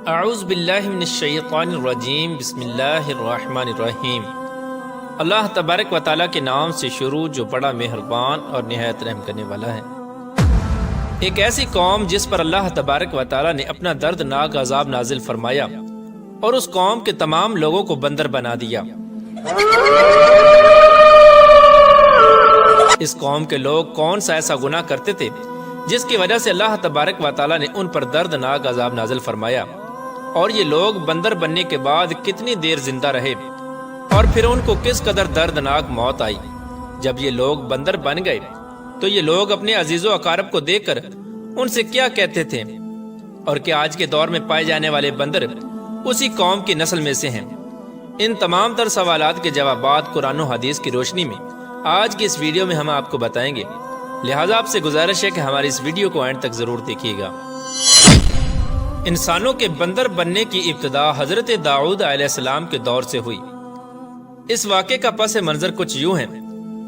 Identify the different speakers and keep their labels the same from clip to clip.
Speaker 1: اعوذ باللہ من الشیطان الرجیم بسم اللہ الرحمن الرحیم۔ اللہ تبارک و تعالیٰ کے نام سے شروع جو بڑا مہربان اور نہایت رحم کرنے والا ہے۔ ایک ایسی قوم جس پر اللہ تبارک و تعالیٰ نے اپنا دردناک عذاب نازل فرمایا اور اس قوم کے تمام لوگوں کو بندر بنا دیا۔ اس قوم کے لوگ کون سا ایسا گناہ کرتے تھے جس کی وجہ سے اللہ تبارک و تعالیٰ نے ان پر دردناک عذاب نازل فرمایا، اور یہ لوگ بندر بننے کے بعد کتنی دیر زندہ رہے اور پھر ان کو کس قدر دردناک موت آئی۔ جب یہ لوگ بندر بن گئے تو یہ لوگ اپنے عزیز و اقارب کو دیکھ کر ان سے کیا کہتے تھے، اور کہ آج کے دور میں پائے جانے والے بندر اسی قوم کی نسل میں سے ہیں۔ ان تمام تر سوالات کے جوابات قرآن و حدیث کی روشنی میں آج کی اس ویڈیو میں ہم آپ کو بتائیں گے، لہٰذا آپ سے گزارش ہے کہ ہماری اس ویڈیو کو اینڈ تک ضرور دیکھیے گا۔ انسانوں کے بندر بننے کی ابتدا حضرت داؤد علیہ السلام کے دور سے ہوئی۔ اس واقعے کا پس منظر کچھ یوں ہے۔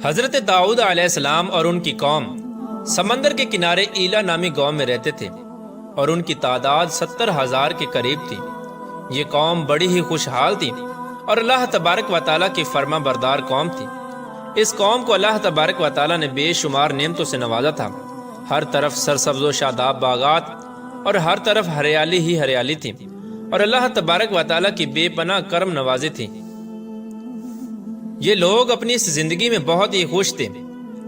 Speaker 1: حضرت داؤد علیہ السلام اور ان کی قوم سمندر کے کنارے ایلا نامی گاؤں میں رہتے تھے، اور ان کی تعداد 70,000 کے قریب تھی۔ یہ قوم بڑی ہی خوشحال تھی اور اللہ تبارک و تعالیٰ کی فرما بردار قوم تھی۔ اس قوم کو اللہ تبارک و تعالیٰ نے بے شمار نعمتوں سے نوازا تھا۔ ہر طرف سرسبز و شاداب باغات اور ہر طرف ہریالی ہی ہریالی تھی، اور اللہ تبارک و تعالیٰ کی بے پناہ کرم نوازی تھی۔ یہ لوگ اپنی اس زندگی میں بہت ہی خوش تھے۔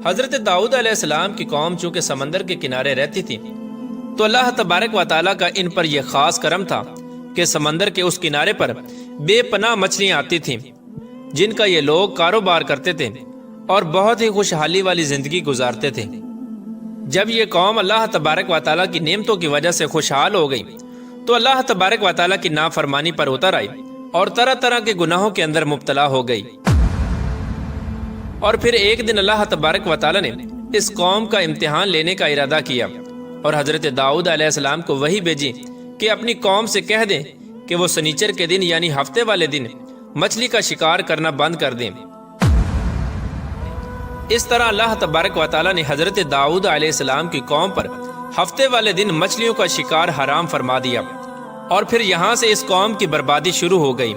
Speaker 1: حضرت داؤد علیہ السلام کی قوم چونکہ سمندر کے کنارے رہتی تھی تو اللہ تبارک و تعالیٰ کا ان پر یہ خاص کرم تھا کہ سمندر کے اس کنارے پر بے پناہ مچھلیاں آتی تھیں جن کا یہ لوگ کاروبار کرتے تھے اور بہت ہی خوشحالی والی زندگی گزارتے تھے۔ جب یہ قوم اللہ تبارک و تعالیٰ کی نعمتوں کی وجہ سے خوشحال ہو گئی تو اللہ تبارک و تعالیٰ کی نافرمانی پر اتر آئی اور طرح طرح کے گناہوں کے اندر مبتلا ہو گئی۔ اور پھر ایک دن اللہ تبارک و تعالیٰ نے اس قوم کا امتحان لینے کا ارادہ کیا اور حضرت داؤد علیہ السلام کو وحی بھیجی کہ اپنی قوم سے کہہ دیں کہ وہ سنیچر کے دن یعنی ہفتے والے دن مچھلی کا شکار کرنا بند کر دیں۔ اس طرح اللہ تبارک و تعالیٰ نے حضرت داؤد علیہ السلام کی قوم پر ہفتے والے دن مچھلیوں کا شکار حرام فرما دیا، اور پھر یہاں سے اس قوم کی بربادی شروع ہو گئی۔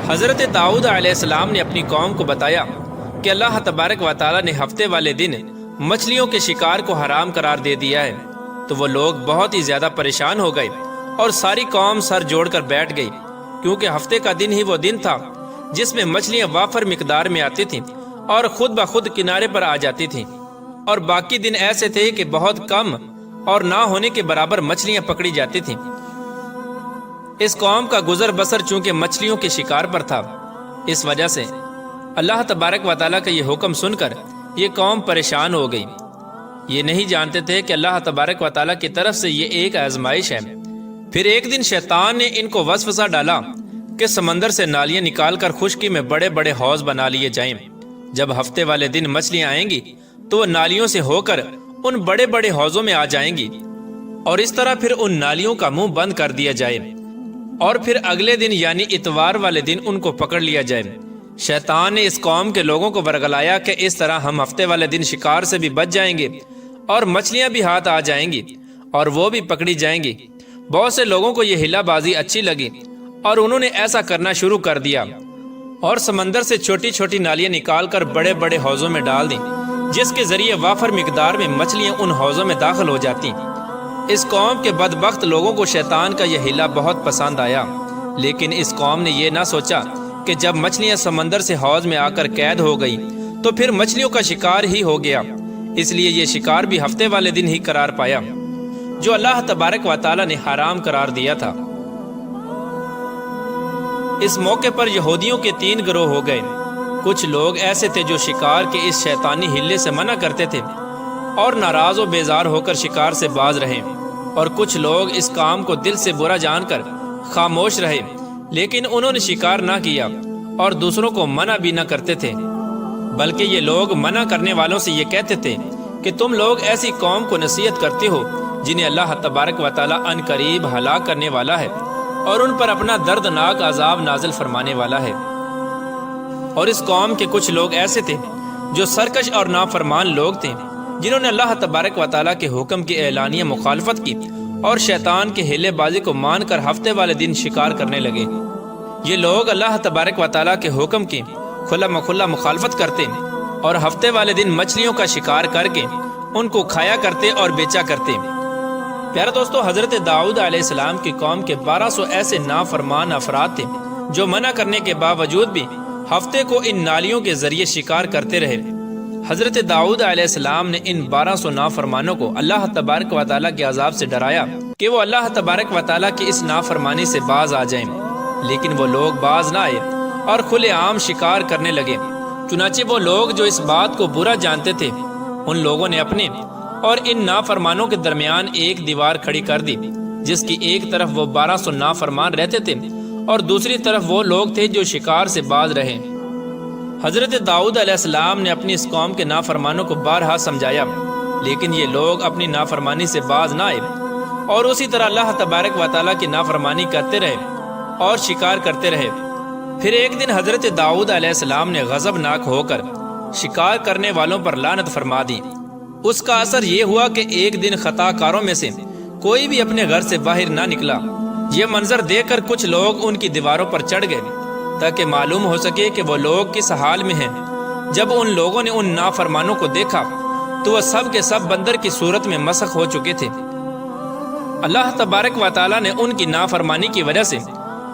Speaker 1: حضرت داؤد علیہ السلام نے اپنی قوم کو بتایا کہ اللہ تبارک و تعالیٰ نے ہفتے والے دن مچھلیوں کے شکار کو حرام قرار دے دیا ہے، تو وہ لوگ بہت ہی زیادہ پریشان ہو گئے اور ساری قوم سر جوڑ کر بیٹھ گئی، کیونکہ ہفتے کا دن ہی وہ دن تھا جس میں مچھلیاں وافر مقدار میں آتی تھیں اور خود بخود کنارے پر آ جاتی تھیں، اور باقی دن ایسے تھے کہ بہت کم اور نہ ہونے کے برابر مچھلیاں پکڑی جاتی تھیں۔ اس قوم کا گزر بسر چونکہ مچھلیوں کے شکار پر تھا، اس وجہ سے اللہ تبارک و تعالیٰ کا یہ حکم سن کر یہ قوم پریشان ہو گئی۔ یہ نہیں جانتے تھے کہ اللہ تبارک و تعالیٰ کی طرف سے یہ ایک آزمائش ہے۔ پھر ایک دن شیطان نے ان کو وسوسہ ڈالا کہ سمندر سے نالیاں نکال کر خشکی میں بڑے بڑے حوض بنا لیے جائیں۔ جب ہفتے والے دن مچھلیاں آئیں گی تو وہ نالیوں سے ہو کر ان بڑے بڑے حوضوں میں آ جائیں گی، اور اس طرح پھر ان نالیوں کا منہ بند کر دیا جائے، اور پھر اگلے دن یعنی اتوار والے دن ان کو پکڑ لیا جائے۔ شیطان نے اس قوم کے لوگوں کو ورگلایا کہ اس طرح ہم ہفتے والے دن شکار سے بھی بچ جائیں گے اور مچھلیاں بھی ہاتھ آ جائیں گی اور وہ بھی پکڑی جائیں گی۔ بہت سے لوگوں کو یہ ہلا بازی اچھی لگی اور انہوں نے ایسا کرنا شروع کر دیا، اور سمندر سے چھوٹی چھوٹی نالیاں نکال کر بڑے بڑے حوضوں میں ڈال دیں، جس کے ذریعے وافر مقدار میں مچھلیاں ان حوضوں میں داخل ہو جاتی۔ اس قوم کے بدبخت لوگوں کو شیطان کا یہ ہیلا بہت پسند آیا، لیکن اس قوم نے یہ نہ سوچا کہ جب مچھلیاں سمندر سے حوض میں آ کر قید ہو گئی تو پھر مچھلیوں کا شکار ہی ہو گیا۔ اس لیے یہ شکار بھی ہفتے والے دن ہی قرار پایا جو اللہ تبارک و تعالیٰ نے حرام قرار دیا تھا۔ اس موقع پر یہودیوں کے 3 گروہ ہو گئے۔ کچھ لوگ ایسے تھے جو شکار کے اس شیطانی ہلے سے منع کرتے تھے اور ناراض و بیزار ہو کر شکار سے باز رہے، اور کچھ لوگ اس کام کو دل سے برا جان کر خاموش رہے، لیکن انہوں نے شکار نہ کیا اور دوسروں کو منع بھی نہ کرتے تھے، بلکہ یہ لوگ منع کرنے والوں سے یہ کہتے تھے کہ تم لوگ ایسی قوم کو نصیحت کرتے ہو جنہیں اللہ تبارک و تعالیٰ ان قریب ہلاک کرنے والا ہے اور ان پر اپنا دردناک عذاب نازل فرمانے والا ہے۔ اور اس قوم کے کچھ لوگ ایسے تھے جو سرکش اور نافرمان لوگ تھے، جنہوں نے اللہ تبارک و تعالیٰ کے حکم کی اعلانیہ مخالفت کی اور شیطان کے ہیلے بازی کو مان کر ہفتے والے دن شکار کرنے لگے۔ یہ لوگ اللہ تبارک و تعالیٰ کے حکم کی کھلا مکھلا مخالفت کرتے اور ہفتے والے دن مچھلیوں کا شکار کر کے ان کو کھایا کرتے اور بیچا کرتے۔ پیارے دوستو، حضرت داؤد علیہ السلام کی قوم کے 1200 ایسے نافرمان افراد تھے جو منع کرنے کے باوجود بھی ہفتے کو ان نالیوں کے ذریعے شکار کرتے رہے۔ حضرت داؤد علیہ السلام نے ان 1200 نافرمانوں کو اللہ تبارک و تعالیٰ کے عذاب سے ڈرایا کہ وہ اللہ تبارک و تعالیٰ کی اس نافرمانی سے باز آ جائیں، لیکن وہ لوگ باز نہ آئے اور کھلے عام شکار کرنے لگے۔ چنانچہ وہ لوگ جو اس بات کو برا جانتے تھے، ان لوگوں نے اپنے اور ان نافرمانوں کے درمیان ایک دیوار کھڑی کر دی، جس کی ایک طرف وہ 1200 نافرمان رہتے تھے اور دوسری طرف وہ لوگ تھے جو شکار سے باز رہے۔ حضرت داؤد علیہ السلام نے اپنی اس قوم کے نافرمانوں کو بارہا سمجھایا، لیکن یہ لوگ اپنی نافرمانی سے باز نہ آئے اور اسی طرح اللہ تبارک و تعالیٰ کی نافرمانی کرتے رہے اور شکار کرتے رہے۔ پھر ایک دن حضرت داؤد علیہ السلام نے غضبناک ہو کر شکار کرنے والوں پر لعنت فرما دی۔ اس کا اثر یہ ہوا کہ ایک دن خطا کاروں میں سے کوئی بھی اپنے گھر سے باہر نہ نکلا۔ یہ منظر دیکھ کر کچھ لوگ ان کی دیواروں پر چڑھ گئے تاکہ معلوم ہو سکے کہ وہ لوگ کس حال میں ہیں۔ جب ان لوگوں نے ان نافرمانوں کو دیکھا تو وہ سب کے سب بندر کی صورت میں مسخ ہو چکے تھے۔ اللہ تبارک و تعالیٰ نے ان کی نافرمانی کی وجہ سے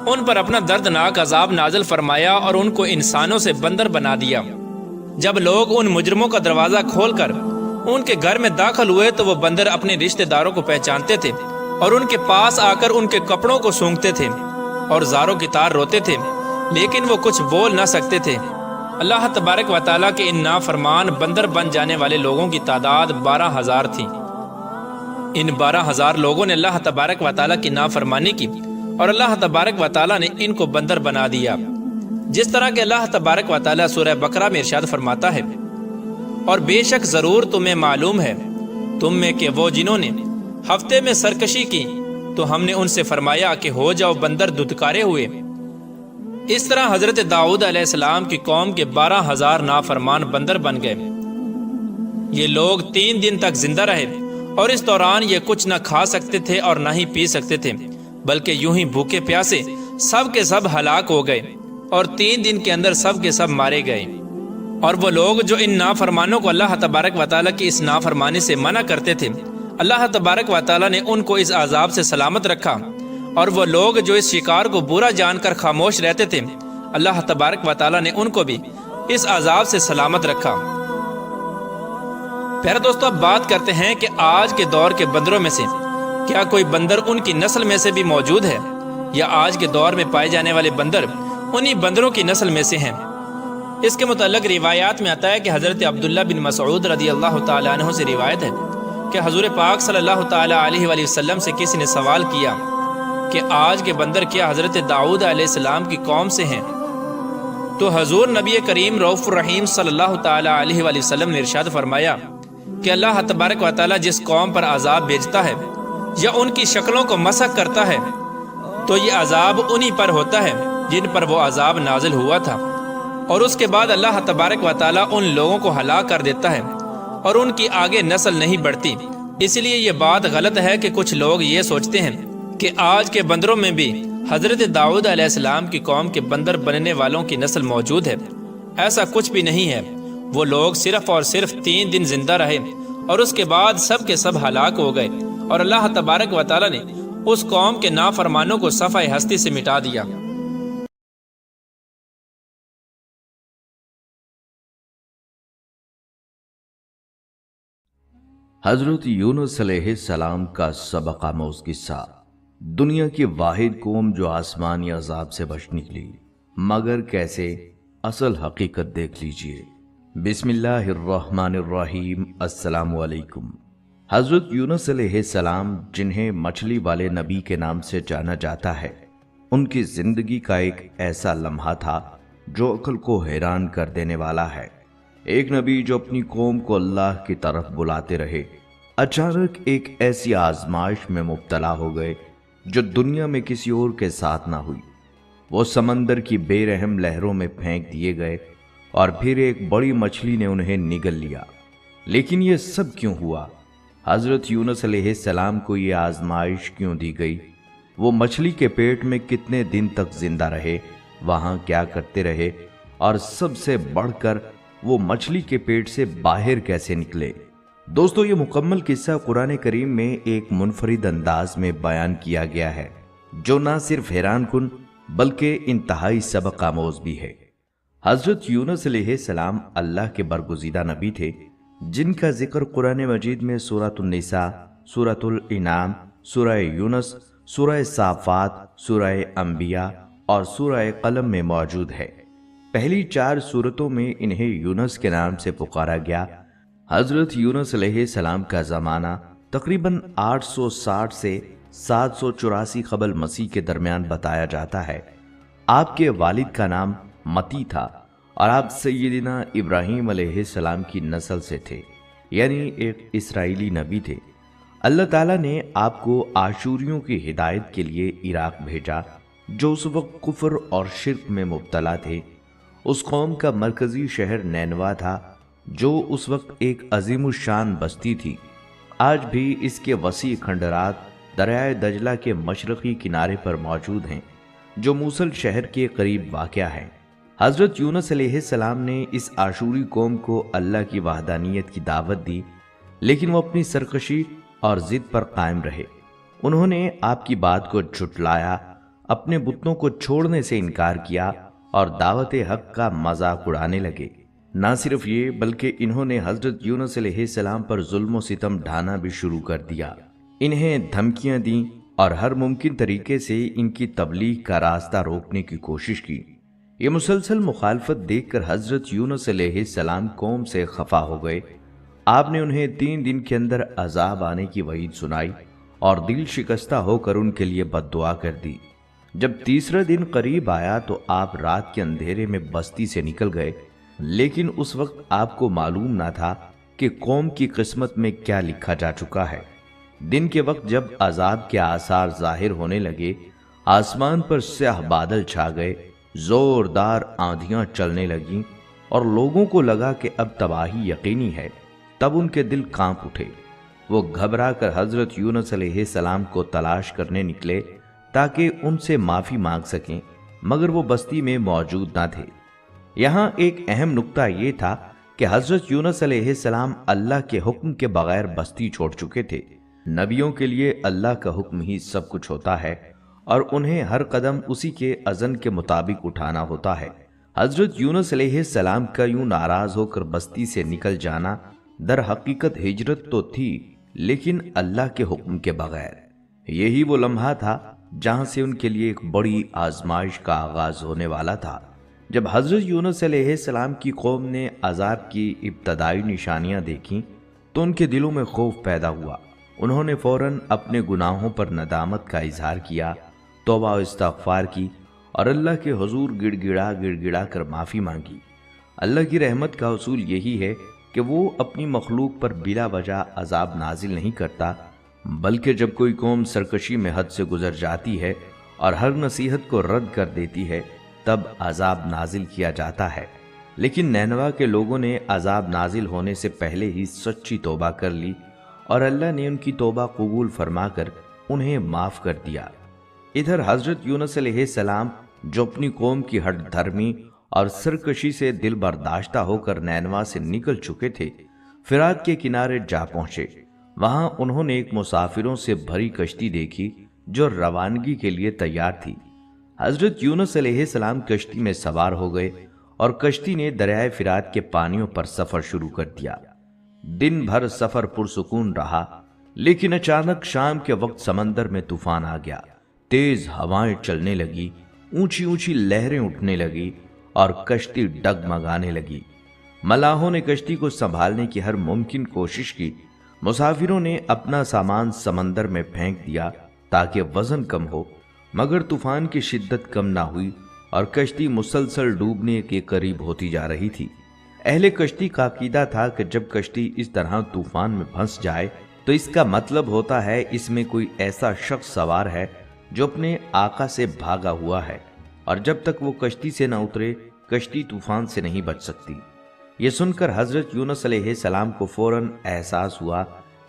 Speaker 1: ان پر اپنا دردناک عذاب نازل فرمایا اور ان کو انسانوں سے بندر بنا دیا۔ جب لوگ ان مجرموں کا دروازہ کھول کر ان کے گھر میں داخل ہوئے تو وہ بندر اپنے رشتہ داروں کو پہچانتے تھے اور ان کے پاس آ کر ان کے کپڑوں کو سونگھتے تھے اور زاروں کی طرح روتے تھے، لیکن وہ کچھ بول نہ سکتے تھے۔ اللہ تبارک و تعالیٰ کے ان نافرمان بندر بن جانے والے لوگوں کی تعداد 12,000 تھی۔ ان 12,000 لوگوں نے اللہ تبارک و تعالیٰ کی نافرمانی کی اور اللہ تبارک و تعالیٰ نے ان کو بندر بنا دیا، جس طرح کہ اللہ تبارک و تعالیٰ سورہ بقرہ میں ارشاد فرماتا ہے، اور بے شک ضرور تمہیں معلوم ہے تم میں کہ وہ جنہوں نے ہفتے میں سرکشی کی تو ہم نے ان سے فرمایا کہ ہو جاؤ بندر دھتکارے ہوئے۔ اس طرح حضرت داؤد علیہ السلام کی قوم کے 12,000 نافرمان بندر بن گئے۔ یہ لوگ 3 دن تک زندہ رہے اور اس دوران یہ کچھ نہ کھا سکتے تھے اور نہ ہی پی سکتے تھے، بلکہ یوں ہی بھوکے پیاسے سب کے سب ہلاک ہو گئے اور 3 دن کے اندر سب کے سب مارے گئے۔ اور وہ لوگ جو ان نافرمانوں کو اللہ تبارک و تعالیٰ کی اس نافرمانی سے منع کرتے تھے، اللہ تبارک و تعالیٰ نے ان کو اس عذاب سے سلامت رکھا، اور وہ لوگ جو اس شکار کو برا جان کر خاموش رہتے تھے، اللہ تبارک و تعالیٰ نے ان کو بھی اس عذاب سے سلامت رکھا۔ پیارے دوستو، اب بات کرتے ہیں کہ آج کے دور کے بندروں میں سے کیا کوئی بندر ان کی نسل میں سے بھی موجود ہے، یا آج کے دور میں پائے جانے والے بندر انہی بندروں کی نسل میں سے ہیں؟ اس کے متعلق روایات میں آتا ہے کہ حضرت عبداللہ بن مسعود رضی اللہ تعالیٰ عنہ سے روایت ہے کہ حضور پاک صلی اللہ تعالیٰ علیہ وآلہ وسلم سے کسی نے سوال کیا کہ آج کے بندر کیا حضرت داؤد علیہ السلام کی قوم سے ہیں؟ تو حضور نبی کریم رؤوف الرحیم صلی اللہ تعالیٰ علیہ وآلہ وسلم نے ارشاد فرمایا کہ اللہ تبارک و تعالیٰ جس قوم پر عذاب بھیجتا ہے یا ان کی شکلوں کو مسخ کرتا ہے تو یہ عذاب انہی پر ہوتا ہے جن پر وہ عذاب نازل ہوا تھا، اور اس کے بعد اللہ تبارک و تعالیٰ ان لوگوں کو ہلاک کر دیتا ہے اور ان کی آگے نسل نہیں بڑھتی۔ اس لیے یہ بات غلط ہے کہ کچھ لوگ یہ سوچتے ہیں کہ آج کے بندروں میں بھی حضرت داؤد علیہ السلام کی قوم کے بندر بننے والوں کی نسل موجود ہے۔ ایسا کچھ بھی نہیں ہے۔ وہ لوگ صرف اور صرف 3 دن زندہ رہے اور اس کے بعد سب کے سب ہلاک ہو گئے، اور اللہ تبارک و تعالیٰ نے اس قوم کے نافرمانوں کو صفحہ ہستی سے مٹا دیا۔
Speaker 2: حضرت یونس علیہ السلام کا سبق آموز قصہ۔ دنیا کی واحد قوم جو آسمانی عذاب سے بچ نکلی، مگر کیسے؟ اصل حقیقت دیکھ لیجئے۔ بسم اللہ الرحمن الرحیم۔ السلام علیکم۔ حضرت یونس علیہ السلام، جنہیں مچھلی والے نبی کے نام سے جانا جاتا ہے، ان کی زندگی کا ایک ایسا لمحہ تھا جو عقل کو حیران کر دینے والا ہے۔ ایک نبی جو اپنی قوم کو اللہ کی طرف بلاتے رہے، اچانک ایک ایسی آزمائش میں مبتلا ہو گئے جو دنیا میں کسی اور کے ساتھ نہ ہوئی۔ وہ سمندر کی بے رحم لہروں میں پھینک دیے گئے اور پھر ایک بڑی مچھلی نے انہیں نگل لیا۔ لیکن یہ سب کیوں ہوا؟ حضرت یونس علیہ السلام کو یہ آزمائش کیوں دی گئی؟ وہ مچھلی کے پیٹ میں کتنے دن تک زندہ رہے، وہاں کیا کرتے رہے، اور سب سے بڑھ کر وہ مچھلی کے پیٹ سے باہر کیسے نکلے؟ دوستو، یہ مکمل قصہ قرآن کریم میں ایک منفرد انداز میں بیان کیا گیا ہے، جو نہ صرف حیران کن بلکہ انتہائی سبق آموز بھی ہے۔ حضرت یونس علیہ السلام اللہ کے برگزیدہ نبی تھے، جن کا ذکر قرآن مجید میں سورۃ النساء، سورۃ الانعام، سورہ یونس، سورہ صافات، سورہ انبیاء اور سورہ قلم میں موجود ہے۔ پہلی 4 سورتوں میں انہیں یونس کے نام سے پکارا گیا۔ حضرت یونس علیہ السلام کا زمانہ تقریباً 860 سے 784 قبل مسیح کے درمیان بتایا جاتا ہے۔ آپ کے والد کا نام متی تھا اور آپ سیدنا ابراہیم علیہ السلام کی نسل سے تھے، یعنی ایک اسرائیلی نبی تھے۔ اللہ تعالیٰ نے آپ کو آشوریوں کی ہدایت کے لیے عراق بھیجا، جو اس وقت کفر اور شرک میں مبتلا تھے۔ اس قوم کا مرکزی شہر نینوا تھا، جو اس وقت ایک عظیم الشان بستی تھی۔ آج بھی اس کے وسیع کھنڈرات دریائے دجلہ کے مشرقی کنارے پر موجود ہیں، جو موصل شہر کے قریب واقع ہے۔ حضرت یونس علیہ السلام نے اس آشوری قوم کو اللہ کی وحدانیت کی دعوت دی، لیکن وہ اپنی سرکشی اور ضد پر قائم رہے۔ انہوں نے آپ کی بات کو جھٹلایا، اپنے بتوں کو چھوڑنے سے انکار کیا اور دعوت حق کا مذاق اڑانے لگے۔ نہ صرف یہ بلکہ انہوں نے حضرت یونس علیہ السلام پر ظلم و ستم ڈھانا بھی شروع کر دیا، انہیں دھمکیاں دیں اور ہر ممکن طریقے سے ان کی تبلیغ کا راستہ روکنے کی کوشش کی۔ یہ مسلسل مخالفت دیکھ کر حضرت یونس علیہ السلام قوم سے خفا ہو گئے۔ آپ نے انہیں 3 دن کے اندر عذاب آنے کی وعید سنائی اور دل شکستہ ہو کر ان کے لیے بد دعا کر دی۔ جب تیسرا دن قریب آیا تو آپ رات کے اندھیرے میں بستی سے نکل گئے، لیکن اس وقت آپ کو معلوم نہ تھا کہ قوم کی قسمت میں کیا لکھا جا چکا ہے۔ دن کے وقت جب عذاب کے آثار ظاہر ہونے لگے، آسمان پر سیاہ بادل چھا گئے، زوردار آندھیاں چلنے لگیں اور لوگوں کو لگا کہ اب تباہی یقینی ہے۔ تب ان کے دل کانپ اٹھے۔ وہ گھبرا کر حضرت یونس علیہ السلام کو تلاش کرنے نکلے تاکہ ان سے معافی مانگ سکیں، مگر وہ بستی میں موجود نہ تھے۔ یہاں ایک اہم نکتہ یہ تھا کہ حضرت یونس علیہ السلام اللہ کے حکم کے بغیر بستی چھوڑ چکے تھے۔ نبیوں کے لیے اللہ کا حکم ہی سب کچھ ہوتا ہے اور انہیں ہر قدم اسی کے اذن کے مطابق اٹھانا ہوتا ہے۔ حضرت یونس علیہ السلام کا یوں ناراض ہو کر بستی سے نکل جانا در حقیقت ہجرت تو تھی، لیکن اللہ کے حکم کے بغیر۔ یہی وہ لمحہ تھا جہاں سے ان کے لیے ایک بڑی آزمائش کا آغاز ہونے والا تھا۔ جب حضرت یونس علیہ السلام کی قوم نے عذاب کی ابتدائی نشانیاں دیکھیں تو ان کے دلوں میں خوف پیدا ہوا۔ انہوں نے فوراً اپنے گناہوں پر ندامت کا اظہار کیا، توبہ و استغفار کی اور اللہ کے حضور گڑ گڑا کر معافی مانگی۔ اللہ کی رحمت کا اصول یہی ہے کہ وہ اپنی مخلوق پر بلا وجہ عذاب نازل نہیں کرتا، بلکہ جب کوئی قوم سرکشی میں حد سے گزر جاتی ہے اور ہر نصیحت کو رد کر دیتی ہے تب عذاب نازل کیا جاتا ہے۔ لیکن نینوا کے لوگوں نے عذاب نازل ہونے سے پہلے ہی سچی توبہ کر لی اور اللہ نے ان کی توبہ قبول فرما کر انہیں معاف کر دیا۔ ادھر حضرت یونس علیہ السلام جو اپنی قوم کی ہٹ دھرمی اور سرکشی سے دل برداشتہ ہو کر نینوا سے نکل چکے تھے، فرات کے کنارے جا پہنچے۔ وہاں انہوں نے ایک مسافروں سے بھری کشتی دیکھی جو روانگی کے لیے تیار تھی۔ حضرت یونس علیہ السلام کشتی میں سوار ہو گئے اور کشتی نے دریائے فرات کے پانیوں پر سفر شروع کر دیا۔ دن بھر سفر پرسکون رہا، لیکن اچانک شام کے وقت سمندر میں طوفان آ گیا۔ تیز ہوائیں چلنے لگی، اونچی اونچی لہریں اٹھنے لگی اور کشتی ڈگمگانے لگی۔ ملاحوں نے کشتی کو سنبھالنے کی ہر ممکن کوشش کی۔ مسافروں نے اپنا سامان سمندر میں پھینک دیا تاکہ وزن کم ہو، مگر طوفان کی شدت کم نہ ہوئی اور کشتی مسلسل ڈوبنے کے قریب ہوتی جا رہی تھی۔ اہل کشتی کا عقیدہ تھا کہ جب کشتی اس طرح طوفان میں پھنس جائے تو اس کا مطلب ہوتا ہے اس میں کوئی ایسا شخص سوار ہے جو اپنے آقا سے بھاگا ہوا ہے، اور جب تک وہ کشتی سے نہ اترے کشتی طوفان سے نہیں بچ سکتی۔ یہ سن کر حضرت یونس علیہ السلام کو فوراً احساس ہوا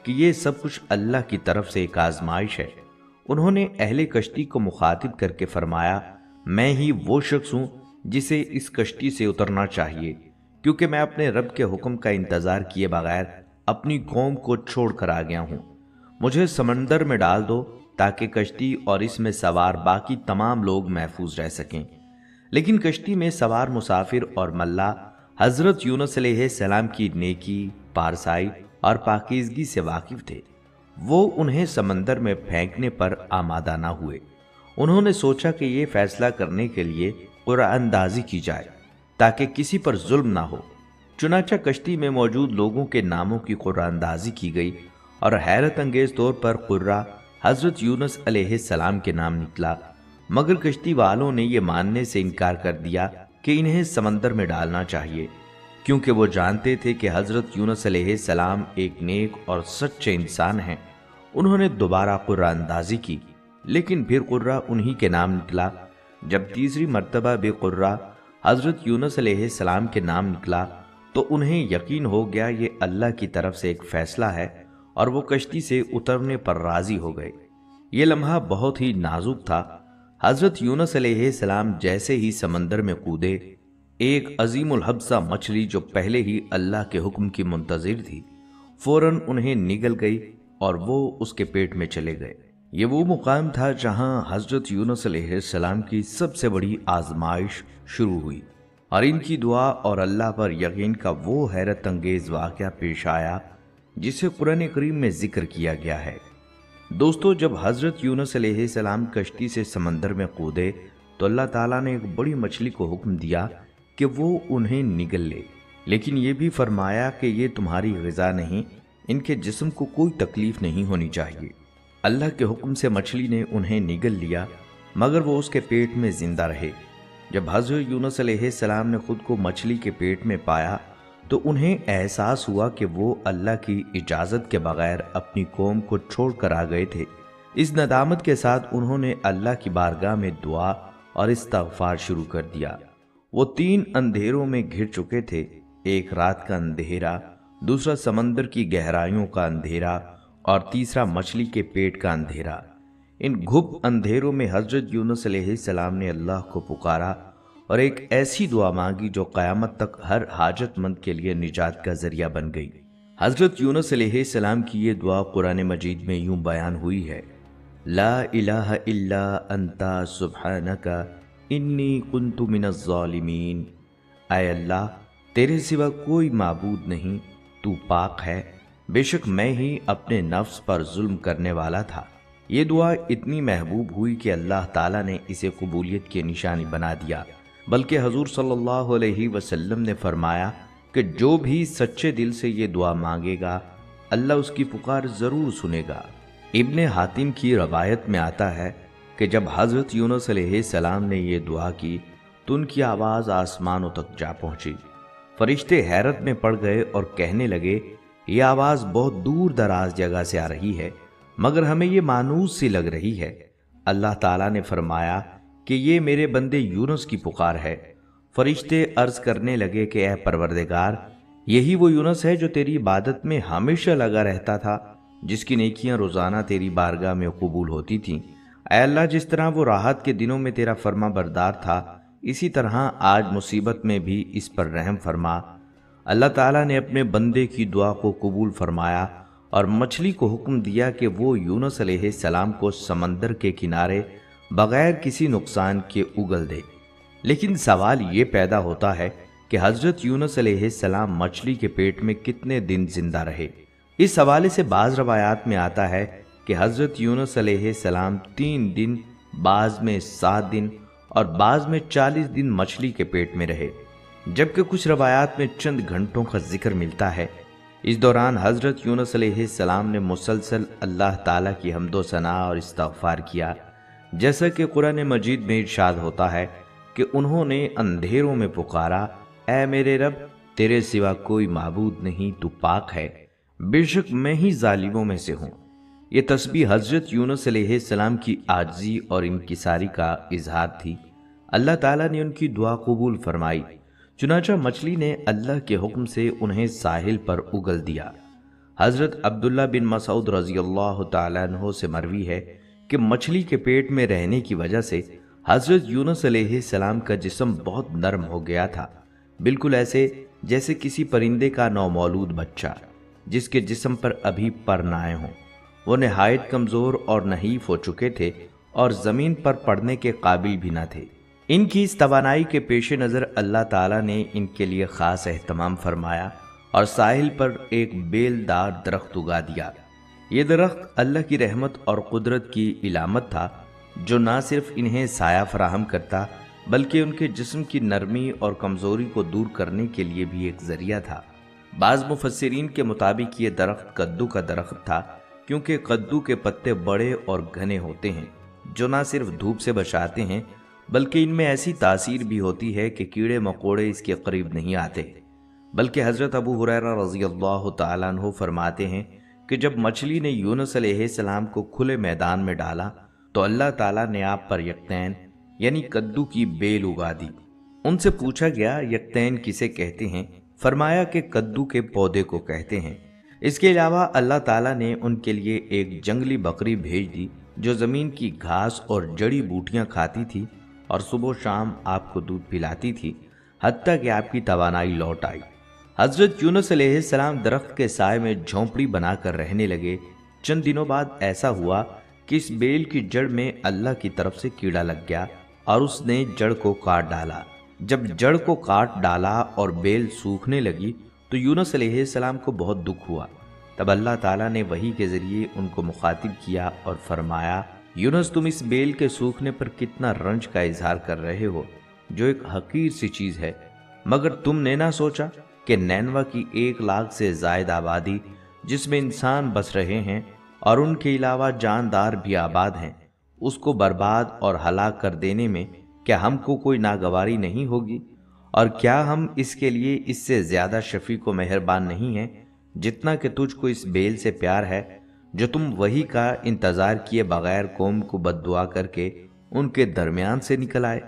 Speaker 2: کہ یہ سب کچھ اللہ کی طرف سے ایک آزمائش ہے۔ انہوں نے اہل کشتی کو مخاطب کر کے فرمایا، میں ہی وہ شخص ہوں جسے اس کشتی سے اترنا چاہیے، کیونکہ میں اپنے رب کے حکم کا انتظار کیے بغیر اپنی قوم کو چھوڑ کر آ گیا ہوں۔ مجھے سمندر میں ڈال دو تاکہ کشتی اور اس میں سوار باقی تمام لوگ محفوظ رہ سکیں۔ لیکن کشتی میں سوار مسافر اور ملا حضرت یونس علیہ السلام کی نیکی، پارسائی اور پاکیزگی سے واقف تھے۔ وہ انہیں سمندر میں پھینکنے پر آمادہ نہ ہوئے۔ انہوں نے سوچا کہ یہ فیصلہ کرنے کے لیے قرعہ اندازی کی جائے تاکہ کسی پر ظلم نہ ہو۔ چنانچہ کشتی میں موجود لوگوں کے ناموں کی قرعہ اندازی کی گئی اور حیرت انگیز طور پر قرعہ حضرت یونس علیہ السلام کے نام نکلا، مگر کشتی والوں نے یہ ماننے سے انکار کر دیا کہ انہیں سمندر میں ڈالنا چاہیے، کیونکہ وہ جانتے تھے کہ حضرت یونس علیہ السلام ایک نیک اور سچے انسان ہیں۔ انہوں نے دوبارہ قرعہ اندازی کی، لیکن پھر قرعہ انہی کے نام نکلا۔ جب تیسری مرتبہ بھی قرعہ حضرت یونس علیہ السلام کے نام نکلا تو انہیں یقین ہو گیا یہ اللہ کی طرف سے ایک فیصلہ ہے، اور وہ کشتی سے اترنے پر راضی ہو گئے۔ یہ لمحہ بہت ہی نازک تھا۔ حضرت یونس علیہ السلام جیسے ہی سمندر میں کودے، ایک عظیم الحبسہ مچھلی جو پہلے ہی اللہ کے حکم کی منتظر تھی فوراً انہیں نگل گئی اور وہ اس کے پیٹ میں چلے گئے۔ یہ وہ مقام تھا جہاں حضرت یونس علیہ السلام کی سب سے بڑی آزمائش شروع ہوئی، اور ان کی دعا اور اللہ پر یقین کا وہ حیرت انگیز واقعہ پیش آیا جسے قرآن کریم میں ذکر کیا گیا ہے۔ دوستو، جب حضرت یونس علیہ السلام کشتی سے سمندر میں کودے تو اللہ تعالیٰ نے ایک بڑی مچھلی کو حکم دیا کہ وہ انہیں نگل لے، لیکن یہ بھی فرمایا کہ یہ تمہاری غذا نہیں، ان کے جسم کو کوئی تکلیف نہیں ہونی چاہیے۔ اللہ کے حکم سے مچھلی نے انہیں نگل لیا، مگر وہ اس کے پیٹ میں زندہ رہے۔ جب حضرت یونس علیہ السلام نے خود کو مچھلی کے پیٹ میں پایا تو انہیں احساس ہوا کہ وہ اللہ کی اجازت کے بغیر اپنی قوم کو چھوڑ کر آ گئے تھے۔ اس ندامت کے ساتھ انہوں نے اللہ کی بارگاہ میں دعا اور استغفار شروع کر دیا۔ وہ 3 اندھیروں میں گھر چکے تھے، ایک رات کا اندھیرا، دوسرا سمندر کی گہرائیوں کا اندھیرا اور تیسرا مچھلی کے پیٹ کا اندھیرا۔ ان گھپ اندھیروں میں حضرت یونس علیہ السلام نے اللہ کو پکارا اور ایک ایسی دعا مانگی جو قیامت تک ہر حاجت مند کے لیے نجات کا ذریعہ بن گئی۔ حضرت یونس علیہ السلام کی یہ دعا قرآن مجید میں یوں بیان ہوئی ہے، لا الہ الا انت سبحانک انی کنت من الظالمین۔ اے اللہ، تیرے سوا کوئی معبود نہیں، تو پاک ہے، بے شک میں ہی اپنے نفس پر ظلم کرنے والا تھا۔ یہ دعا اتنی محبوب ہوئی کہ اللہ تعالیٰ نے اسے قبولیت کی نشانی بنا دیا، بلکہ حضور صلی اللہ علیہ وسلم نے فرمایا کہ جو بھی سچے دل سے یہ دعا مانگے گا اللہ اس کی پکار ضرور سنے گا۔ ابن حاتم کی روایت میں آتا ہے کہ جب حضرت یونس علیہ السلام نے یہ دعا کی تو ان کی آواز آسمانوں تک جا پہنچی۔ فرشتے حیرت میں پڑ گئے اور کہنے لگے، یہ آواز بہت دور دراز جگہ سے آ رہی ہے، مگر ہمیں یہ مانوس سی لگ رہی ہے۔ اللہ تعالیٰ نے فرمایا کہ یہ میرے بندے یونس کی پکار ہے۔ فرشتے عرض کرنے لگے کہ اے پروردگار، یہی وہ یونس ہے جو تیری عبادت میں ہمیشہ لگا رہتا تھا، جس کی نیکیاں روزانہ تیری بارگاہ میں قبول ہوتی تھیں۔ اے اللہ، جس طرح وہ راحت کے دنوں میں تیرا فرما بردار تھا، اسی طرح آج مصیبت میں بھی اس پر رحم فرما۔ اللہ تعالیٰ نے اپنے بندے کی دعا کو قبول فرمایا اور مچھلی کو حکم دیا کہ وہ یونس علیہ السلام کو سمندر کے کنارے بغیر کسی نقصان کے اگل دے۔ لیکن سوال یہ پیدا ہوتا ہے کہ حضرت یونس علیہ السلام مچھلی کے پیٹ میں کتنے دن زندہ رہے۔ اس حوالے سے بعض روایات میں آتا ہے کہ حضرت یونس علیہ السلام 3 دن، بعض میں 7 دن اور بعض میں 40 دن مچھلی کے پیٹ میں رہے، جبکہ کچھ روایات میں چند گھنٹوں کا ذکر ملتا ہے۔ اس دوران حضرت یونس علیہ السلام نے مسلسل اللہ تعالیٰ کی حمد و ثنا اور استغفار کیا، جیسا کہ قرآن مجید میں ارشاد ہوتا ہے کہ انہوں نے اندھیروں میں پکارا، اے میرے رب، تیرے سوا کوئی معبود نہیں، تو پاک ہے، بے شک میں ہی ظالموں میں سے ہوں۔ یہ تسبیح حضرت یونس علیہ السلام کی عاجزی اور انکساری کا اظہار تھی۔ اللہ تعالیٰ نے ان کی دعا قبول فرمائی، چنانچہ مچھلی نے اللہ کے حکم سے انہیں ساحل پر اگل دیا۔ حضرت عبداللہ بن مسعود رضی اللہ تعالیٰ عنہ سے مروی ہے کہ مچھلی کے پیٹ میں رہنے کی وجہ سے حضرت یونس علیہ السلام کا جسم بہت نرم ہو گیا تھا، بالکل ایسے جیسے کسی پرندے کا نومولود بچہ جس کے جسم پر ابھی پر نہ آئے ہوں۔ وہ نہایت کمزور اور نحیف ہو چکے تھے اور زمین پر پڑنے کے قابل بھی نہ تھے۔ ان کی اس توانائی کے پیش نظر اللہ تعالیٰ نے ان کے لیے خاص اہتمام فرمایا اور ساحل پر ایک بیل دار درخت اگا دیا۔ یہ درخت اللہ کی رحمت اور قدرت کی علامت تھا، جو نہ صرف انہیں سایہ فراہم کرتا بلکہ ان کے جسم کی نرمی اور کمزوری کو دور کرنے کے لیے بھی ایک ذریعہ تھا۔ بعض مفسرین کے مطابق یہ درخت کدو کا درخت تھا، کیونکہ کدو کے پتے بڑے اور گھنے ہوتے ہیں جو نہ صرف دھوپ سے بچاتے ہیں بلکہ ان میں ایسی تاثیر بھی ہوتی ہے کہ کیڑے مکوڑے اس کے قریب نہیں آتے۔ بلکہ حضرت ابو ہریرہ رضی اللہ تعالیٰ عنہ فرماتے ہیں کہ جب مچھلی نے یونس علیہ السلام کو کھلے میدان میں ڈالا تو اللہ تعالیٰ نے آپ پر یقطین یعنی کدو کی بیل اگا دی۔ ان سے پوچھا گیا یقطین کسے کہتے ہیں؟ فرمایا کہ کدو کے پودے کو کہتے ہیں۔ اس کے علاوہ اللہ تعالیٰ نے ان کے لیے ایک جنگلی بکری بھیج دی جو زمین کی گھاس اور جڑی بوٹیاں کھاتی تھی اور صبح و شام آپ کو دودھ پلاتی تھی، حتیٰ کہ آپ کی توانائی لوٹ آئی۔ حضرت یونس علیہ السلام درخت کے سائے میں جھونپڑی بنا کر رہنے لگے۔ چند دنوں بعد ایسا ہوا کہ اس بیل کی جڑ میں اللہ کی طرف سے کیڑا لگ گیا اور اس نے جڑ کو کاٹ ڈالا۔ جب جڑ کو کاٹ ڈالا اور بیل سوکھنے لگی تو یونس علیہ السلام کو بہت دکھ ہوا۔ تب اللہ تعالیٰ نے وحی کے ذریعے ان کو مخاطب کیا اور فرمایا، یونس تم اس بیل کے سوکھنے پر کتنا رنج کا اظہار کر رہے ہو، جو ایک حقیر سی چیز ہے، مگر تم نے نہ سوچا کہ نینوا کی 1,00,000 سے زائد آبادی جس میں انسان بس رہے ہیں اور ان کے علاوہ جاندار بھی آباد ہیں، اس کو برباد اور ہلاک کر دینے میں کیا ہم کو کوئی ناگواری نہیں ہوگی؟ اور کیا ہم اس کے لیے اس سے زیادہ شفیق و مہربان نہیں ہیں جتنا کہ تجھ کو اس بیل سے پیار ہے جو تم وحی کا انتظار کیے بغیر قوم کو بد دعا کر کے ان کے درمیان سے نکل آئے؟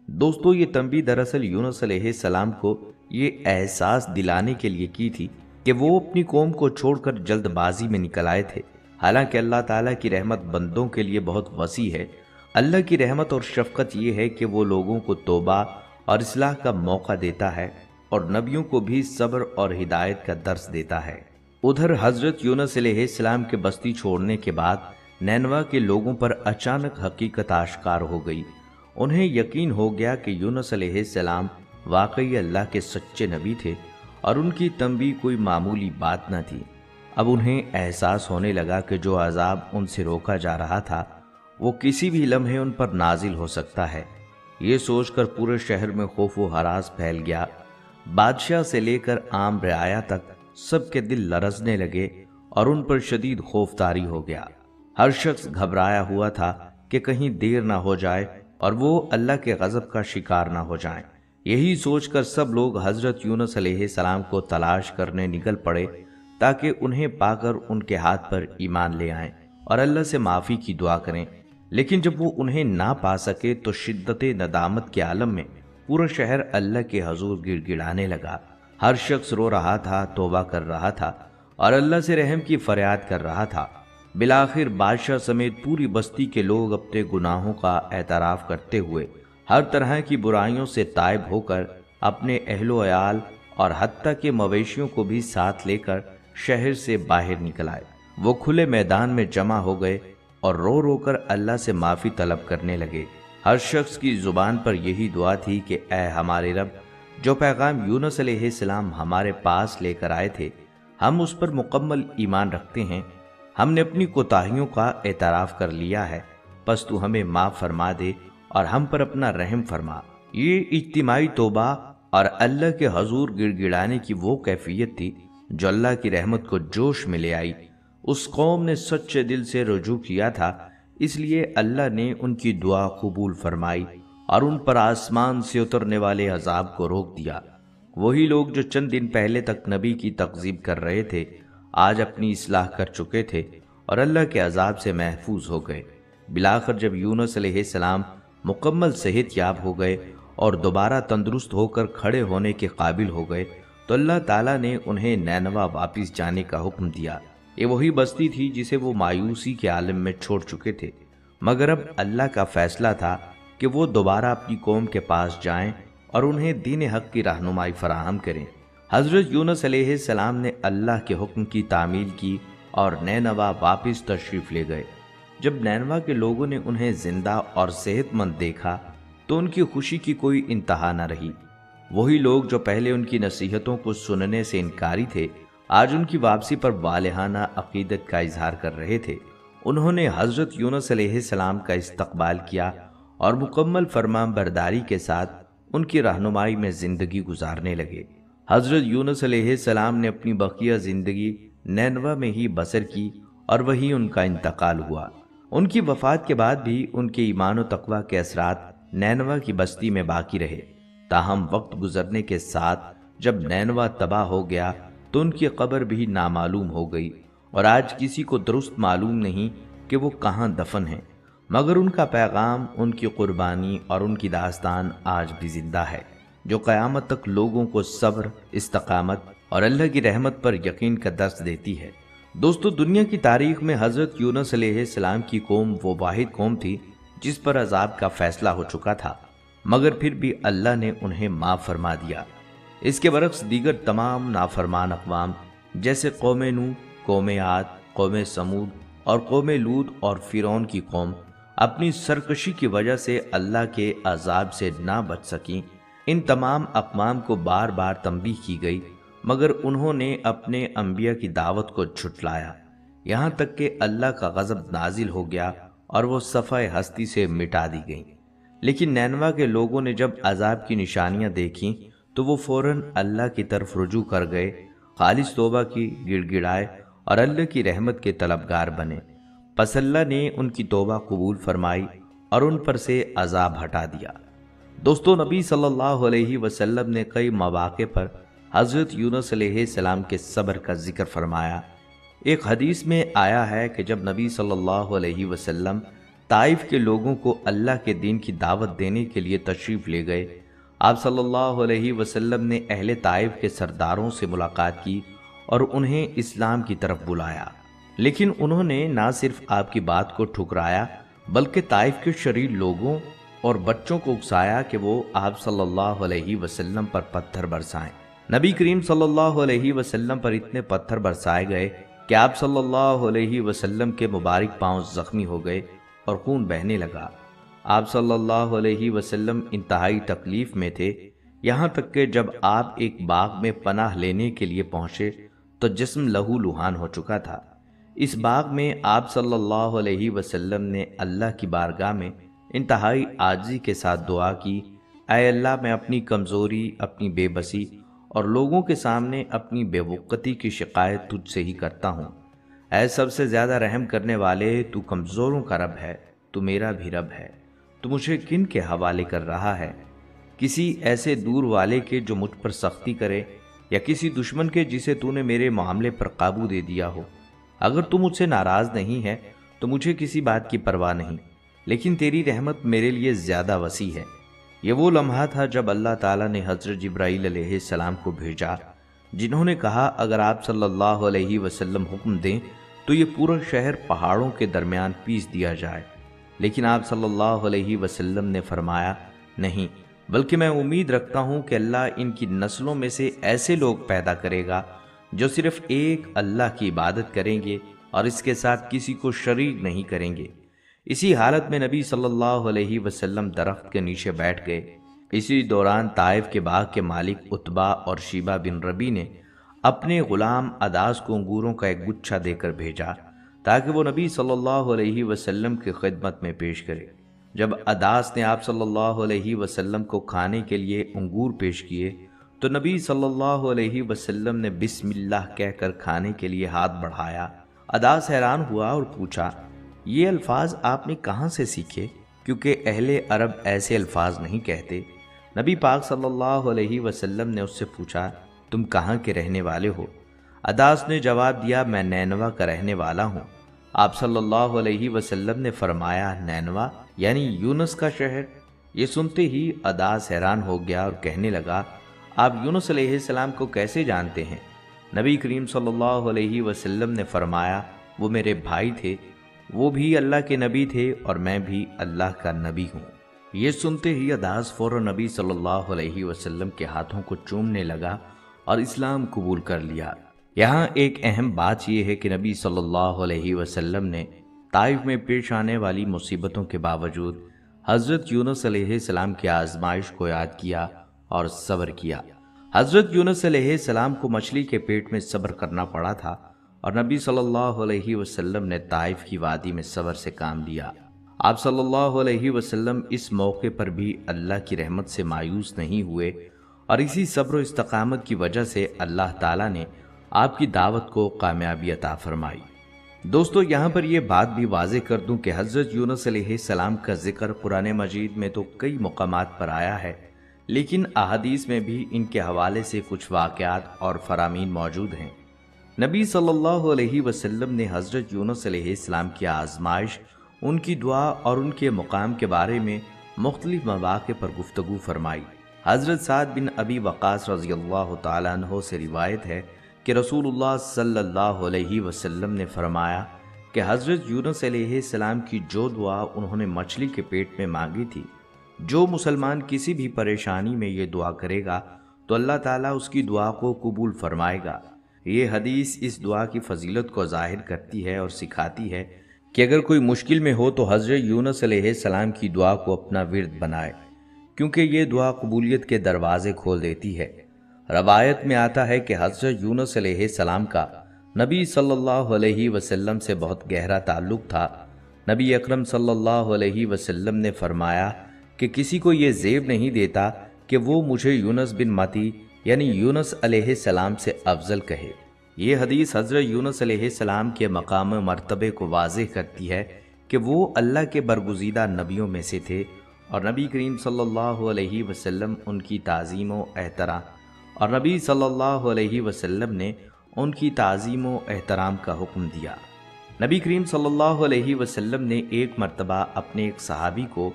Speaker 2: دوستو، یہ تنبیہ دراصل یونس علیہ السلام کو یہ احساس دلانے کے لیے کی تھی کہ وہ اپنی قوم کو چھوڑ کر جلد بازی میں نکل آئے تھے۔ حالانکہ اللہ تعالیٰ کی رحمت بندوں کے لیے بہت وسیع ہے۔ اللہ کی رحمت اور شفقت یہ ہے کہ وہ لوگوں کو توبہ اور اصلاح کا موقع دیتا ہے اور نبیوں کو بھی صبر اور ہدایت کا درس دیتا ہے۔ ادھر حضرت یونس علیہ السلام کے بستی چھوڑنے کے بعد نینوا کے لوگوں پر اچانک حقیقت آشکار ہو گئی۔ انہیں یقین ہو گیا کہ یونس علیہ السلام واقعی اللہ کے سچے نبی تھے اور ان کی تنبیہ کوئی معمولی بات نہ تھی۔ اب انہیں احساس ہونے لگا کہ جو عذاب ان سے روکا جا رہا تھا وہ کسی بھی لمحے ان پر نازل ہو سکتا ہے۔ یہ سوچ کر پورے شہر میں خوف و ہراس پھیل گیا۔ بادشاہ سے لے کر عام رعایا تک سب کے دل لرزنے لگے اور ان پر شدید خوف طاری ہو گیا۔ ہر شخص گھبرایا ہوا تھا کہ کہیں دیر نہ ہو جائے اور وہ اللہ کے غضب کا شکار نہ ہو جائیں۔ یہی سوچ کر سب لوگ حضرت یونس علیہ السلام کو تلاش کرنے نکل پڑے تاکہ انہیں پا کر ان کے ہاتھ پر ایمان لے آئیں اور اللہ سے معافی کی دعا کریں۔ لیکن جب وہ انہیں نہ پا سکے تو شدت ندامت کے عالم میں پورا شہر اللہ کے حضور گڑ گڑانے لگا۔ ہر شخص رو رہا تھا، توبہ کر رہا تھا اور اللہ سے رحم کی فریاد کر رہا تھا۔ بالآخر بادشاہ سمیت پوری بستی کے لوگ اپنے گناہوں کا اعتراف کرتے ہوئے ہر طرح کی برائیوں سے تائب ہو کر اپنے اہل و عیال اور حتیٰ کہ مویشیوں کو بھی ساتھ لے کر شہر سے باہر نکل آئے۔ وہ کھلے میدان میں جمع ہو گئے اور رو رو کر اللہ سے معافی طلب کرنے لگے۔ ہر شخص کی زبان پر یہی دعا تھی کہ اے ہمارے رب، جو پیغام یونس علیہ السلام ہمارے پاس لے کر آئے تھے ہم اس پر مکمل ایمان رکھتے ہیں۔ ہم نے اپنی کوتاہیوں کا اعتراف کر لیا ہے، پس تو ہمیں معاف فرما دے اور ہم پر اپنا رحم فرما۔ یہ اجتماعی توبہ اور اللہ کے حضور گڑ گڑانے کی وہ کیفیت تھی جو اللہ کی رحمت کو جوش میں لے آئی۔ اس قوم نے سچے دل سے رجوع کیا تھا، اس لیے اللہ نے ان کی دعا قبول فرمائی اور ان پر آسمان سے اترنے والے عذاب کو روک دیا۔ وہی لوگ جو چند دن پہلے تک نبی کی تکذیب کر رہے تھے آج اپنی اصلاح کر چکے تھے اور اللہ کے عذاب سے محفوظ ہو گئے۔ بالآخر جب یونس علیہ السلام مکمل صحت یاب ہو گئے اور دوبارہ تندرست ہو کر کھڑے ہونے کے قابل ہو گئے تو تو اللہ تعالیٰ نے انہیں نینوا واپس جانے کا حکم دیا۔ یہ وہی بستی تھی جسے وہ مایوسی کے عالم میں چھوڑ چکے تھے، مگر اب اللہ کا فیصلہ تھا کہ وہ دوبارہ اپنی قوم کے پاس جائیں اور انہیں دین حق کی رہنمائی فراہم کریں۔ حضرت یونس علیہ السلام نے اللہ کے حکم کی تعمیل کی اور نینوا واپس تشریف لے گئے۔ جب نینوا کے لوگوں نے انہیں زندہ اور صحت مند دیکھا تو ان کی خوشی کی کوئی انتہا نہ رہی۔ وہی لوگ جو پہلے ان کی نصیحتوں کو سننے سے انکاری تھے، آج ان کی واپسی پر والہانہ عقیدت کا اظہار کر رہے تھے۔ انہوں نے حضرت یونس علیہ السلام کا استقبال کیا اور مکمل فرمان برداری کے ساتھ ان کی رہنمائی میں زندگی گزارنے لگے۔ حضرت یونس علیہ السلام نے اپنی بقیہ زندگی نینوا میں ہی بسر کی اور وہیں ان کا انتقال ہوا۔ ان کی وفات کے بعد بھی ان کے ایمان و تقوی کے اثرات نینوا کی بستی میں باقی رہے۔ تاہم وقت گزرنے کے ساتھ جب نینوا تباہ ہو گیا تو ان کی قبر بھی نامعلوم ہو گئی اور آج کسی کو درست معلوم نہیں کہ وہ کہاں دفن ہیں، مگر ان کا پیغام، ان کی قربانی اور ان کی داستان آج بھی زندہ ہے، جو قیامت تک لوگوں کو صبر، استقامت اور اللہ کی رحمت پر یقین کا درس دیتی ہے۔ دوستو، دنیا کی تاریخ میں حضرت یونس علیہ السلام کی قوم وہ واحد قوم تھی جس پر عذاب کا فیصلہ ہو چکا تھا، مگر پھر بھی اللہ نے انہیں معاف فرما دیا۔ اس کے برعکس دیگر تمام نافرمان اقوام جیسے قوم نوح، قوم عاد، قوم سمود اور قوم لوط اور فرعون کی قوم اپنی سرکشی کی وجہ سے اللہ کے عذاب سے نہ بچ سکیں۔ ان تمام اقوام کو بار بار تنبیہ کی گئی، مگر انہوں نے اپنے انبیاء کی دعوت کو جھٹلایا، یہاں تک کہ اللہ کا غضب نازل ہو گیا اور وہ صفحہ ہستی سے مٹا دی گئیں۔ لیکن نینوا کے لوگوں نے جب عذاب کی نشانیاں دیکھیں تو وہ فوراً اللہ کی طرف رجوع کر گئے، خالص توبہ کی، گڑ گڑائے اور اللہ کی رحمت کے طلبگار بنے۔ پس اللہ نے ان کی توبہ قبول فرمائی اور ان پر سے عذاب ہٹا دیا۔ دوستو، نبی صلی اللہ علیہ وسلم نے کئی مواقع پر حضرت یونس علیہ السلام کے صبر کا ذکر فرمایا۔ ایک حدیث میں آیا ہے کہ جب نبی صلی اللہ علیہ وسلم طائف کے لوگوں کو اللہ کے دین کی دعوت دینے کے لیے تشریف لے گئے، آپ صلی اللہ علیہ وسلم نے اہل طائف کے سرداروں سے ملاقات کی اور انہیں اسلام کی طرف بلایا، لیکن انہوں نے نہ صرف آپ کی بات کو ٹھکرایا بلکہ طائف کے شریر لوگوں اور بچوں کو اکسایا کہ وہ آپ صلی اللہ علیہ وسلم پر پتھر برسائیں۔ نبی کریم صلی اللہ علیہ وسلم پر اتنے پتھر برسائے گئے کہ آپ صلی اللہ علیہ وسلم کے مبارک پاؤں زخمی ہو گئے اور خون بہنے لگا۔ آپ صلی اللہ علیہ وسلم انتہائی تکلیف میں تھے، یہاں تک کہ جب آپ ایک باغ میں پناہ لینے کے لیے پہنچے تو جسم لہو لہان ہو چکا تھا۔ اس باغ میں آپ صلی اللہ علیہ وسلم نے اللہ کی بارگاہ میں انتہائی عاجزی کے ساتھ دعا کی، اے اللہ، میں اپنی کمزوری، اپنی بے بسی اور لوگوں کے سامنے اپنی بے وقتی کی شکایت تجھ سے ہی کرتا ہوں۔ اے سب سے زیادہ رحم کرنے والے، تو کمزوروں کا رب ہے، تو میرا بھی رب ہے، تو مجھے کن کے حوالے کر رہا ہے؟ کسی ایسے دور والے کے جو مجھ پر سختی کرے، یا کسی دشمن کے جسے تو نے میرے معاملے پر قابو دے دیا ہو؟ اگر تو مجھ سے ناراض نہیں ہے تو مجھے کسی بات کی پرواہ نہیں، لیکن تیری رحمت میرے لیے زیادہ وسیع ہے۔ یہ وہ لمحہ تھا جب اللہ تعالیٰ نے حضرت جبرائیل علیہ السلام کو بھیجا، جنہوں نے کہا اگر آپ صلی اللہ علیہ وسلم حکم دیں تو یہ پورا شہر پہاڑوں کے درمیان پیس دیا جائے، لیکن آپ صلی اللہ علیہ وسلم نے فرمایا نہیں، بلکہ میں امید رکھتا ہوں کہ اللہ ان کی نسلوں میں سے ایسے لوگ پیدا کرے گا جو صرف ایک اللہ کی عبادت کریں گے اور اس کے ساتھ کسی کو شریک نہیں کریں گے۔ اسی حالت میں نبی صلی اللہ علیہ وسلم درخت کے نیچے بیٹھ گئے۔ اسی دوران طائف کے باغ کے مالک عتبہ اور شیبہ بن ربی نے اپنے غلام عداس کو انگوروں کا ایک گچھا دے کر بھیجا تاکہ وہ نبی صلی اللہ علیہ وسلم کی خدمت میں پیش کرے۔ جب عداس نے آپ صلی اللہ علیہ وسلم کو کھانے کے لیے انگور پیش کیے تو نبی صلی اللہ علیہ وسلم نے بسم اللہ کہہ کر کھانے کے لیے ہاتھ بڑھایا۔ عداس حیران ہوا اور پوچھا، یہ الفاظ آپ نے کہاں سے سیکھے؟ کیونکہ اہل عرب ایسے الفاظ نہیں کہتے۔ نبی پاک صلی اللہ علیہ وسلم نے اس سے پوچھا، تم کہاں کے رہنے والے ہو؟ عداس نے جواب دیا، میں نینوا کا رہنے والا ہوں۔ آپ صلی اللہ علیہ وسلم نے فرمایا، نینوا یعنی یونس کا شہر؟ یہ سنتے ہی عداس حیران ہو گیا اور کہنے لگا، آپ یونس علیہ السلام کو کیسے جانتے ہیں؟ نبی کریم صلی اللہ علیہ وسلم نے فرمایا وہ میرے بھائی تھے، وہ بھی اللہ کے نبی تھے اور میں بھی اللہ کا نبی ہوں۔ یہ سنتے ہی عداس فوراً نبی صلی اللہ علیہ وسلم کے ہاتھوں کو چومنے لگا اور اسلام قبول کر لیا۔ یہاں ایک اہم بات یہ ہے کہ نبی صلی اللہ علیہ وسلم نے طائف میں پیش آنے والی مصیبتوں کے باوجود حضرت یونس علیہ السلام کی آزمائش کو یاد کیا اور صبر کیا۔ حضرت یونس علیہ السلام کو مچھلی کے پیٹ میں صبر کرنا پڑا تھا اور نبی صلی اللہ علیہ وسلم نے طائف کی وادی میں صبر سے کام لیا۔ آپ صلی اللہ علیہ وسلم اس موقع پر بھی اللہ کی رحمت سے مایوس نہیں ہوئے اور اسی صبر و استقامت کی وجہ سے اللہ تعالیٰ نے آپ کی دعوت کو کامیابی عطا فرمائی۔ دوستو، یہاں پر یہ بات بھی واضح کر دوں کہ حضرت یونس علیہ السلام کا ذکر قرآن مجید میں تو کئی مقامات پر آیا ہے، لیکن احادیث میں بھی ان کے حوالے سے کچھ واقعات اور فرامین موجود ہیں۔ نبی صلی اللہ علیہ وسلم نے حضرت یونس علیہ السلام کی آزمائش، ان کی دعا اور ان کے مقام کے بارے میں مختلف مواقع پر گفتگو فرمائی۔ حضرت سعد بن ابی وقاص رضی اللہ تعالیٰ عنہ سے روایت ہے کہ رسول اللہ صلی اللہ علیہ وسلم نے فرمایا کہ حضرت یونس علیہ السلام کی جو دعا انہوں نے مچھلی کے پیٹ میں مانگی تھی، جو مسلمان کسی بھی پریشانی میں یہ دعا کرے گا تو اللہ تعالیٰ اس کی دعا کو قبول فرمائے گا۔ یہ حدیث اس دعا کی فضیلت کو ظاہر کرتی ہے اور سکھاتی ہے کہ اگر کوئی مشکل میں ہو تو حضرت یونس علیہ السلام کی دعا کو اپنا ورد بنائے، کیونکہ یہ دعا قبولیت کے دروازے کھول دیتی ہے۔ روایت میں آتا ہے کہ حضرت یونس علیہ السلام کا نبی صلی اللہ علیہ وسلم سے بہت گہرا تعلق تھا۔ نبی اکرم صلی اللہ علیہ وسلم نے فرمایا کہ کسی کو یہ زیب نہیں دیتا کہ وہ مجھے یونس بن متی یعنی یونس علیہ السلام سے افضل کہے۔ یہ حدیث حضرت یونس علیہ السلام کے مقام مرتبے کو واضح کرتی ہے کہ وہ اللہ کے برگزیدہ نبیوں میں سے تھے اور نبی کریم صلی اللہ علیہ وسلم ان کی تعظیم و احترام اور نبی صلی اللہ علیہ وسلم نے ان کی تعظیم و احترام کا حکم دیا۔ نبی کریم صلی اللہ علیہ وسلم نے ایک مرتبہ اپنے ایک صحابی کو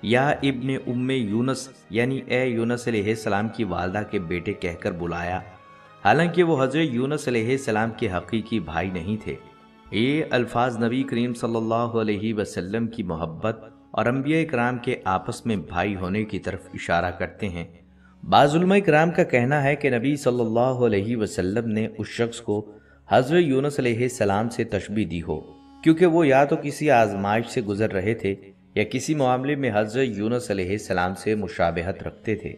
Speaker 2: یا ابن ام یونس یعنی اے یونس علیہ السلام کی والدہ کے بیٹے کہہ کر بلایا، حالانکہ وہ حضرت یونس علیہ السلام کے حقیقی بھائی نہیں تھے۔ یہ الفاظ نبی کریم صلی اللہ علیہ وسلم کی محبت اور انبیاء کرام کے آپس میں بھائی ہونے کی طرف اشارہ کرتے ہیں۔ بعض علماء کرام کا کہنا ہے کہ نبی صلی اللہ علیہ وسلم نے اس شخص کو حضرت یونس علیہ السلام سے تشبیہ دی ہو، کیونکہ وہ یا تو کسی آزمائش سے گزر رہے تھے یا کسی معاملے میں حضرت یونس علیہ السلام سے مشابہت رکھتے تھے۔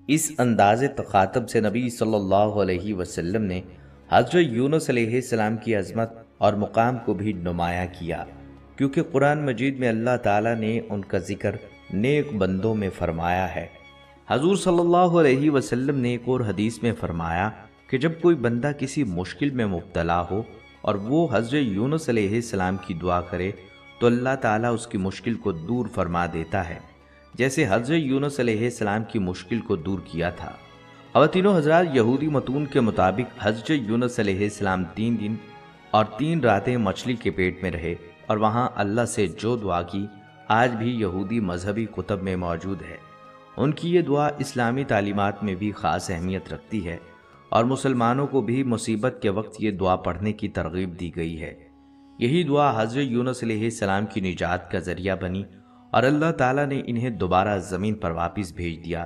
Speaker 2: اس انداز تخاطب سے نبی صلی اللہ علیہ وسلم نے حضرت یونس علیہ السلام کی عظمت اور مقام کو بھی نمایاں کیا، کیونکہ قرآن مجید میں اللہ تعالیٰ نے ان کا ذکر نیک بندوں میں فرمایا ہے۔ حضور صلی اللہ علیہ وسلم نے ایک اور حدیث میں فرمایا کہ جب کوئی بندہ کسی مشکل میں مبتلا ہو اور وہ حضرت یونس علیہ السلام کی دعا کرے تو اللہ تعالیٰ اس کی مشکل کو دور فرما دیتا ہے، جیسے حضرت یونس علیہ السلام کی مشکل کو دور کیا تھا۔ خواتین و حضرات، یہودی متون کے مطابق حضرت یونس علیہ السلام 3 دن اور 3 راتیں مچھلی کے پیٹ میں رہے اور وہاں اللہ سے جو دعا کی آج بھی یہودی مذہبی کتب میں موجود ہے۔ ان کی یہ دعا اسلامی تعلیمات میں بھی خاص اہمیت رکھتی ہے اور مسلمانوں کو بھی مصیبت کے وقت یہ دعا پڑھنے کی ترغیب دی گئی ہے۔ یہی دعا حضرت یونس علیہ السلام کی نجات کا ذریعہ بنی اور اللہ تعالیٰ نے انہیں دوبارہ زمین پر واپس بھیج دیا،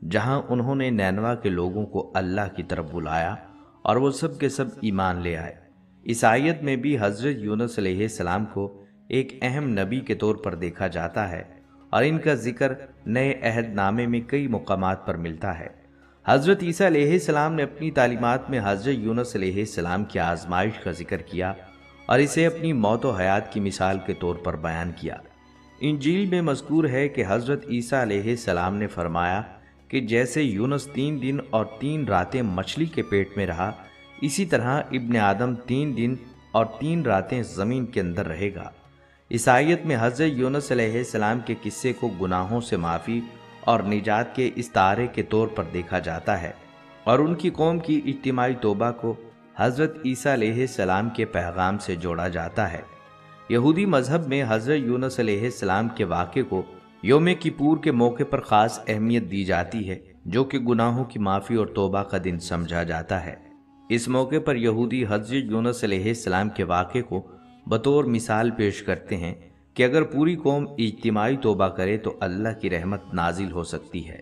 Speaker 2: جہاں انہوں نے نینوا کے لوگوں کو اللہ کی طرف بلایا اور وہ سب کے سب ایمان لے آئے۔ اس آیت میں بھی حضرت یونس علیہ السلام کو ایک اہم نبی کے طور پر دیکھا جاتا ہے اور ان کا ذکر نئے عہد نامے میں کئی مقامات پر ملتا ہے۔ حضرت عیسیٰ علیہ السلام نے اپنی تعلیمات میں حضرت یونس علیہ السلام کی آزمائش کا ذکر کیا اور اسے اپنی موت و حیات کی مثال کے طور پر بیان کیا۔ انجیل میں مذکور ہے کہ حضرت عیسیٰ علیہ السلام نے فرمایا کہ جیسے یونس 3 دن اور 3 راتیں مچھلی کے پیٹ میں رہا، اسی طرح ابن آدم 3 دن اور 3 راتیں زمین کے اندر رہے گا۔ اس آیت میں حضرت یونس علیہ السلام کے قصے کو گناہوں سے معافی اور نجات کے استعارے کے طور پر دیکھا جاتا ہے اور ان کی قوم کی اجتماعی توبہ کو حضرت عیسیٰ علیہ السلام کے پیغام سے جوڑا جاتا ہے۔ یہودی مذہب میں حضرت یونس علیہ السلام کے واقعے کو یوم کپور کے موقع پر خاص اہمیت دی جاتی ہے، جو کہ گناہوں کی معافی اور توبہ کا دن سمجھا جاتا ہے۔ اس موقع پر یہودی حضرت یونس علیہ السلام کے واقعے کو بطور مثال پیش کرتے ہیں کہ اگر پوری قوم اجتماعی توبہ کرے تو اللہ کی رحمت نازل ہو سکتی ہے۔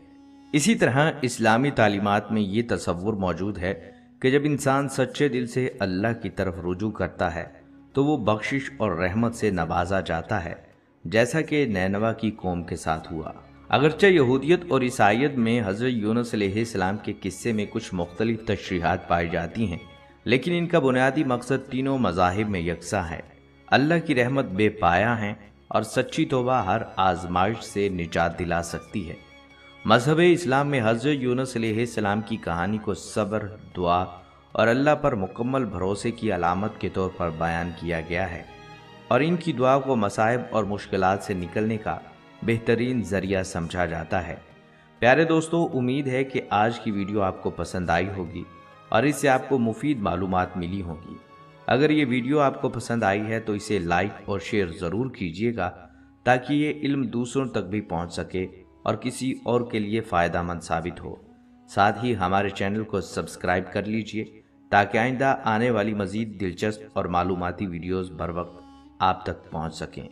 Speaker 2: اسی طرح اسلامی تعلیمات میں یہ تصور موجود ہے کہ جب انسان سچے دل سے اللہ کی طرف رجوع کرتا ہے تو وہ بخشش اور رحمت سے نوازا جاتا ہے، جیسا کہ نینوا کی قوم کے ساتھ ہوا۔ اگرچہ یہودیت اور عیسائیت میں حضرت یونس علیہ السلام کے قصے میں کچھ مختلف تشریحات پائی جاتی ہیں، لیکن ان کا بنیادی مقصد تینوں مذاہب میں یکساں ہے۔ اللہ کی رحمت بے پایہ ہے اور سچی توبہ ہر آزمائش سے نجات دلا سکتی ہے۔ مذہب اسلام میں حضرت یونس علیہ السلام کی کہانی کو صبر، دعا اور اللہ پر مکمل بھروسے کی علامت کے طور پر بیان کیا گیا ہے، اور ان کی دعا کو مصائب اور مشکلات سے نکلنے کا بہترین ذریعہ سمجھا جاتا ہے۔ پیارے دوستو، امید ہے کہ آج کی ویڈیو آپ کو پسند آئی ہوگی اور اس سے آپ کو مفید معلومات ملی ہوں گی۔ اگر یہ ویڈیو آپ کو پسند آئی ہے تو اسے لائک اور شیئر ضرور کیجیے گا تاکہ یہ علم دوسروں تک بھی پہنچ سکے اور کسی اور کے لیے فائدہ مند ثابت ہو۔ ساتھ ہی ہمارے چینل کو سبسکرائب کر لیجیے تاکہ آئندہ آنے والی مزید دلچسپ اور معلوماتی ویڈیوز بر وقت آپ تک پہنچ سکیں۔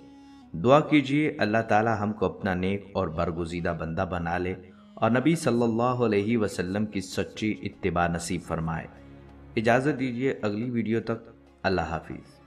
Speaker 2: دعا کیجیے اللہ تعالی ہم کو اپنا نیک اور برگزیدہ بندہ بنا لے اور نبی صلی اللہ علیہ وسلم کی سچی اتباع نصیب فرمائے۔ اجازت دیجیے اگلی ویڈیو تک، اللہ حافظ۔